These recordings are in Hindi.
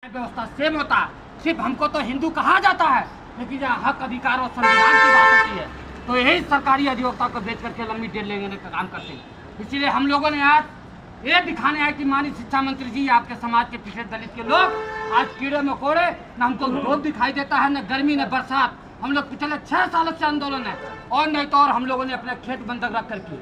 व्यवस्था सेम होता। सिर्फ हमको तो हिंदू कहा जाता है, लेकिन जहाँ हक अधिकार और संविधान की बात होती है तो यही सरकारी अधिवक्ता को बेच करके लंबी डेट लेने का काम करते हैं। इसलिए हम लोगों ने आज ये दिखाने आए कि माननीय शिक्षा मंत्री जी, आपके समाज के पिछड़े दलित के लोग आज कीड़े मकोड़े, न हमको रोड दिखाई देता है, न गर्मी न बरसात। हम लोग पिछले 6 सालों से आंदोलन है, और नहीं तो और हम लोगों ने अपने खेत बंधक रख करके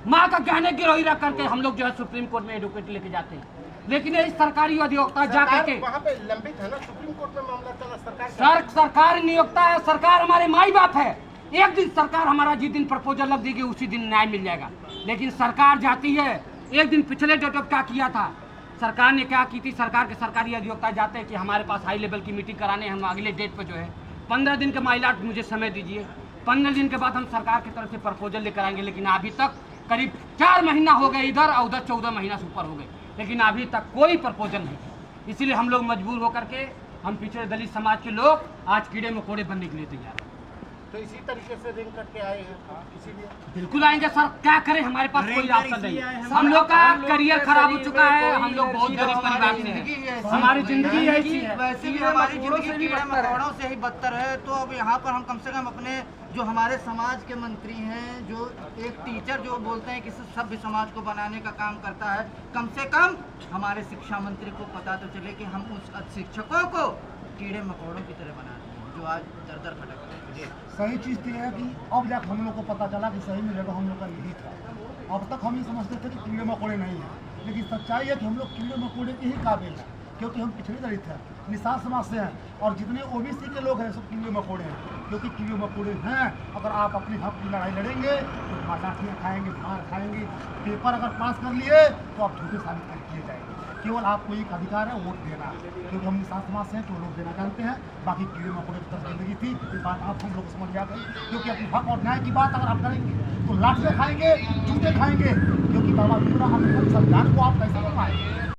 माँ का गहने गिरोही रख करके हम लोग जो है सुप्रीम कोर्ट में एडवोकेट लेके जाते हैं। लेकिन ये सरकारी अधिवक्ता जा करके वहाँ पे लंबित है ना, सुप्रीम कोर्ट में मामला चला। सरकार नियोक्ता है, सरकार हमारे माई बाप है। एक दिन सरकार हमारा जिस दिन प्रपोजल लग देगी उसी दिन न्याय मिल जाएगा। लेकिन सरकार जाती है, एक दिन पिछले डेट ऑफ क्या किया था सरकार ने, क्या की थी सरकार के सरकारी अधिवक्ता जाते हैं कि हमारे पास हाई लेवल की मीटिंग कराने, हम अगले डेट पर जो है 15 दिन का माइलाट मुझे समय दीजिए, 15 दिन के बाद हम सरकार की तरफ से प्रपोजल लेकर आएंगे। लेकिन अभी तक करीब 4 महीना हो गए इधर, और उधर 14 महीना से ऊपर हो गए, लेकिन अभी तक कोई प्रपोजल नहीं। इसीलिए हम लोग मजबूर होकर के, हम पिछड़े दलित समाज के लोग आज कीड़े मकोड़े बनने के लिए तैयार हैं। तो इसी तरीके से रिंग करके आए हैं, इसीलिए बिल्कुल आएंगे सर, क्या करें, हमारे पास कोई ऑप्शन नहीं है। हम लोग का करियर खराब हो चुका है, हम लोग बहुत गरीब परिवार से हैं, हमारी जिंदगी ऐसी है। वैसे भी हमारी जिंदगी कीड़े मकोड़ों से ही बदतर है। तो अब यहाँ पर हम कम से कम अपने जो हमारे समाज के मंत्री हैं, जो एक टीचर जो बोलते हैं कि सभ्य समाज को बनाने का काम करता है, कम से कम हमारे शिक्षा मंत्री को पता तो चले कि हम उस शिक्षकों को कीड़े मकोड़ों की तरह बना रहे हैं जो आज दर दर भटक रहे हैं। सही चीज़ तो है कि अब जाकर हम लोग को पता चला कि सही में जगह हम लोग का यही था। अब तक हम ये समझते थे कि कीड़े मकोड़े नहीं हैं, लेकिन सच्चाई है कि हम लोग कीड़े मकोड़े के ही काबिल हैं, क्योंकि हम पिछड़े दलित हैं, निषाद समाज से हैं, और जितने ओबीसी के लोग हैं सब कीड़े मकोड़े हैं। क्योंकि कीड़े मकोड़े हैं, अगर आप अपने हक की लड़ाई लड़ेंगे तो लाठियाँ खाएंगे, मार खाएंगे। पेपर अगर पास कर लिए तो आप झूठे साबित कर किए जाएंगे। केवल आपको एक अधिकार है, वोट देना, क्योंकि हम निषाद समाज से हैं तो वोट देना जानते हैं। बाकी कीड़े मकोड़े की तरफ जिंदगी थी, ये बात आप हम लोग समझ जाते हैं। क्योंकि अपने हक और न्याय की बात अगर आप करेंगे तो लाठियाँ खाएंगे, जूते खाएंगे, क्योंकि बाबा भीमराव अम्बेडकर संविधान को आप कैसे बनवाएंगे।